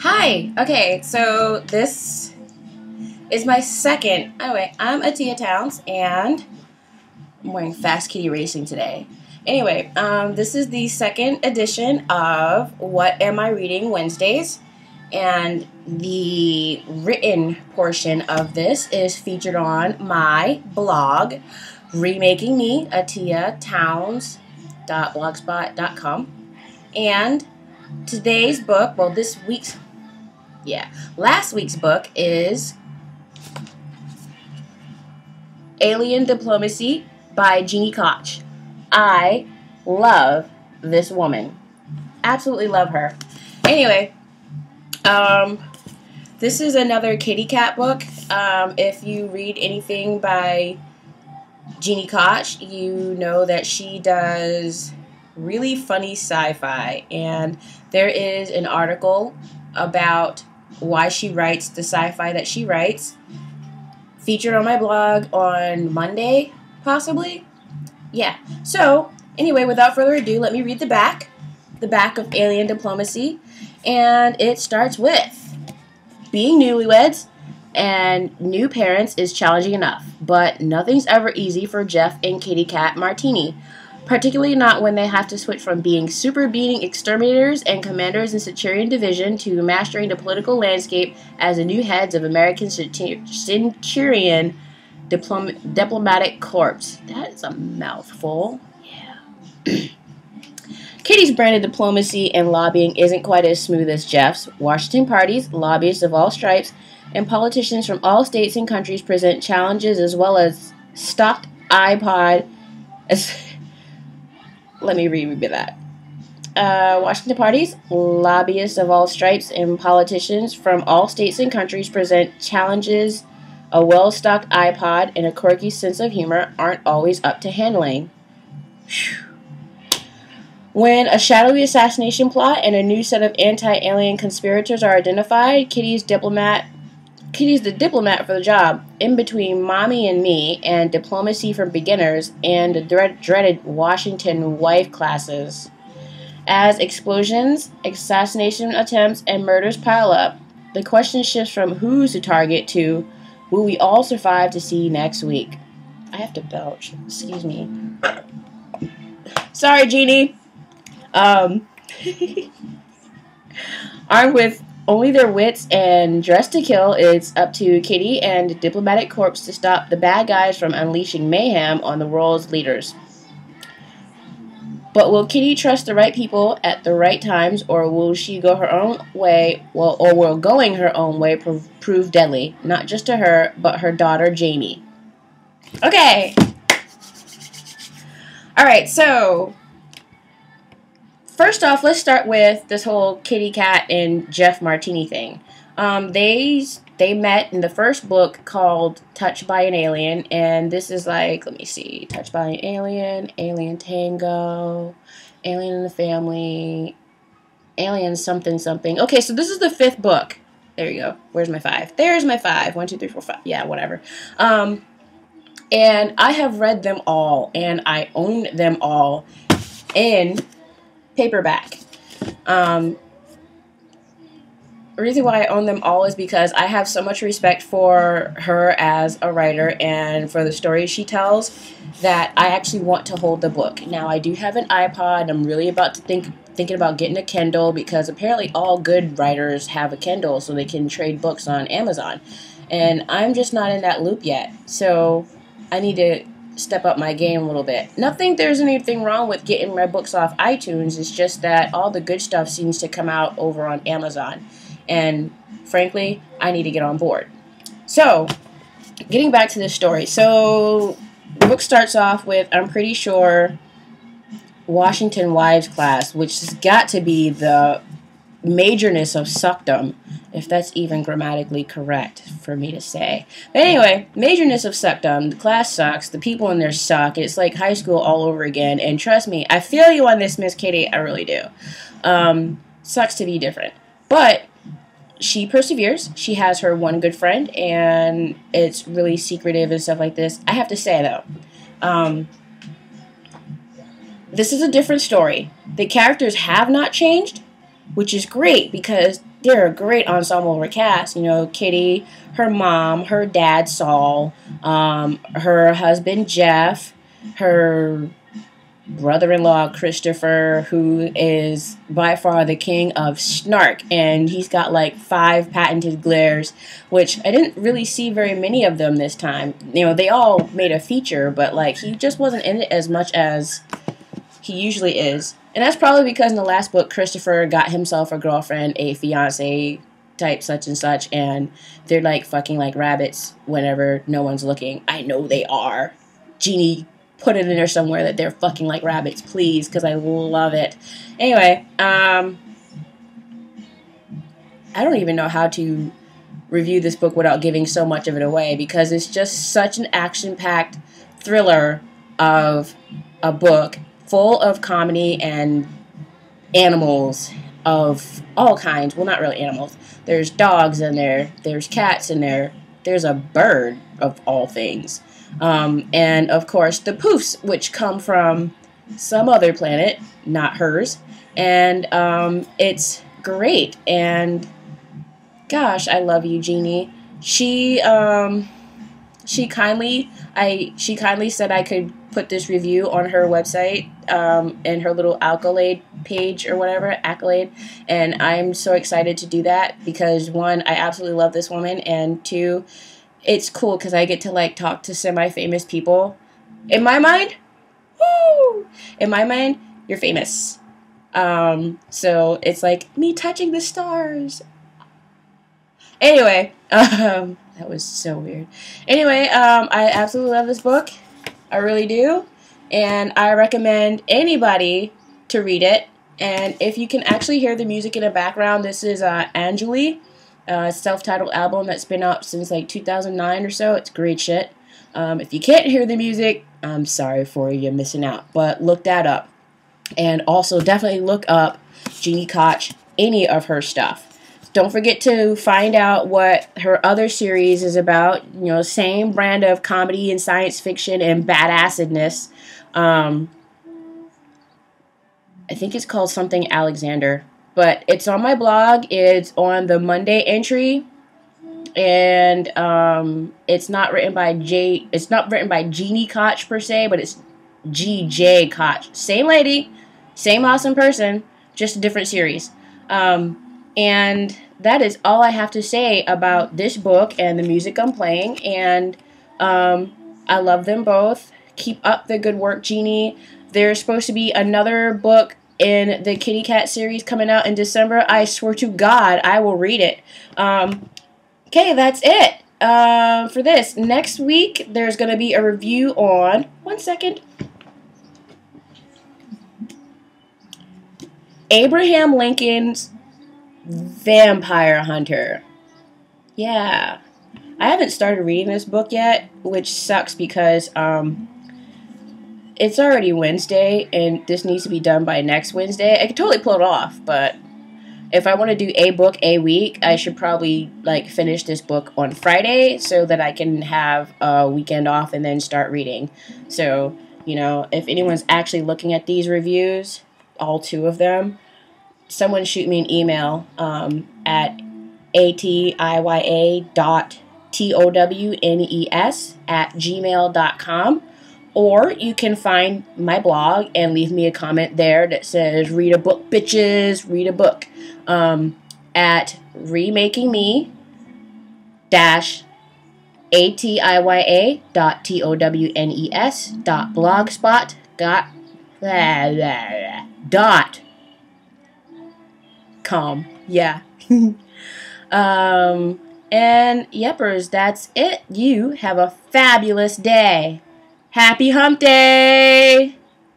Hi! Okay, so this is my second. Anyway, I'm Atia Towns, and I'm wearing Fast Kitty Racing today. Anyway, this is the second edition of What Am I Reading Wednesdays, and the written portion of this is featured on my blog, Remaking Me, atiatowns.blogspot.com. And today's book, well, last week's book is Alien Diplomacy by Gini Koch. I love this woman. Absolutely love her. Anyway, this is another Kitty Katt book. If you read anything by Gini Koch, you know that she does really funny sci-fi, and there is an article about why she writes the sci-fi that she writes, featured on my blog on Monday, possibly. Yeah. So, anyway, without further ado, let me read the back of Alien Diplomacy, and it starts with, being newlyweds and new parents is challenging enough, but nothing's ever easy for Jeff and Kitty Katt Martini. Particularly not when they have to switch from being super beating exterminators and commanders in Centurion Division to mastering the political landscape as the new heads of American Centurion Diplomatic Corps. That is a mouthful. Yeah. Kitty's brand of diplomacy and lobbying isn't quite as smooth as Jeff's. Washington parties, lobbyists of all stripes, and politicians from all states and countries present challenges as well as stocked iPod. Let me reread that. Washington parties, lobbyists of all stripes, and politicians from all states and countries present challenges a well-stocked iPod and a quirky sense of humor aren't always up to handling. Whew. When a shadowy assassination plot and a new set of anti-alien conspirators are identified, Kitty's the diplomat for the job, in between Mommy and Me and Diplomacy for Beginners and the dreaded Washington wife classes. As explosions, assassination attempts, and murders pile up, the question shifts from who's the target to will we all survive to see next week? I have to belch. Excuse me. Sorry, Genie. Armed with only their wits and dressed to kill, it's up to Kitty and the diplomatic corps to stop the bad guys from unleashing mayhem on the world's leaders. But will Kitty trust the right people at the right times, or will she go her own way, or will going her own way prove deadly, not just to her, but her daughter Jamie? Okay. Alright, so first off, let's start with this whole Kitty Katt and Jeff Martini thing. They met in the first book called Touched by an Alien, and this is like, let me see, Touched by an Alien, Alien Tango, Alien in the Family, Alien something something. Okay, so this is the fifth book. There you go. Where's my 5? There's my 5. 1, 2, 3, 4, 5. Yeah, whatever. And I have read them all, and I own them all in paperback. The reason why I own them all is because I have so much respect for her as a writer and for the stories she tells that I actually want to hold the book. Now, I do have an iPod. I'm really about to thinking about getting a Kindle, because apparently all good writers have a Kindle so they can trade books on Amazon. And I'm just not in that loop yet. So I need to step up my game a little bit. Not think there's anything wrong with getting my books off iTunes. It's just that all the good stuff seems to come out over on Amazon. And frankly, I need to get on board. So, getting back to this story. So, the book starts off with, I'm pretty sure, Washington Wives class, which has got to be the majorness of suckdom, if that's even grammatically correct for me to say. But anyway, majorness of suckdom. The class sucks. The people in there suck. It's like high school all over again. And trust me, I feel you on this, Miss Kitty. I really do. Sucks to be different. But she perseveres. She has her one good friend, and it's really secretive and stuff like this. I have to say, though, this is a different story. The characters have not changed, which is great because they're a great ensemble cast. You know, Kitty, her mom, her dad Saul, her husband Jeff, her brother-in-law Christopher, who is by far the king of snark, and he's got like 5 patented glares, which I didn't really see very many of them this time. You know, they all made a feature, but like he just wasn't in it as much as he usually is. And that's probably because in the last book Christopher got himself a girlfriend, a fiance type such and such, and they're like fucking like rabbits whenever no one's looking. I know they are. Genie, put it in there somewhere that they're fucking like rabbits, please, because I love it. Anyway, I don't even know how to review this book without giving so much of it away, because it's just such an action-packed thriller of a book full of comedy and animals of all kinds. Well, not really animals. There's dogs in there. There's cats in there. There's a bird, of all things. And, of course, the poofs, which come from some other planet, not hers. And it's great. And, gosh, I love you, Genie. She kindly said I could put this review on her website, in her little accolade page or whatever, accolade, and I'm so excited to do that because 1, I absolutely love this woman, and 2, it's cool because I get to like talk to semi-famous people. In my mind, woo! In my mind, you're famous. So it's like me touching the stars. Anyway, that was so weird. Anyway, I absolutely love this book. I really do. And I recommend anybody to read it. And if you can actually hear the music in the background, this is Angeli, self-titled album that's been out since like 2009 or so. It's great shit. If you can't hear the music, I'm sorry for you, you're missing out. But look that up. And also definitely look up Gini Koch, any of her stuff. Don't forget to find out what her other series is about. You know, same brand of comedy and science fiction and badassedness. I think it's called something Alexander. But it's on my blog. It's on the Monday entry. And it's not written by Gini Koch per se, but it's G.J. Koch. Same lady, same awesome person, just a different series. And that is all I have to say about this book and the music I'm playing. And I love them both. Keep up the good work, Genie. There's supposed to be another book in the Kitty Katt series coming out in December. I swear to God, I will read it. Okay, that's it for this. Next week, there's going to be a review on... One second. Abraham Lincoln's Vampire Hunter. Yeah. I haven't started reading this book yet, which sucks because it's already Wednesday and this needs to be done by next Wednesday. I could totally pull it off, but if I want to do a book a week, I should probably like finish this book on Friday so that I can have a weekend off and then start reading. So, you know, if anyone's actually looking at these reviews, all 2 of them, someone shoot me an email at atiya.townes@gmail.com, or you can find my blog and leave me a comment there that says read a book, bitches, read a book, at remaking.me-atiya.blogspot.com. Yeah. And yepers, that's it. You have a fabulous day. Happy Hump Day!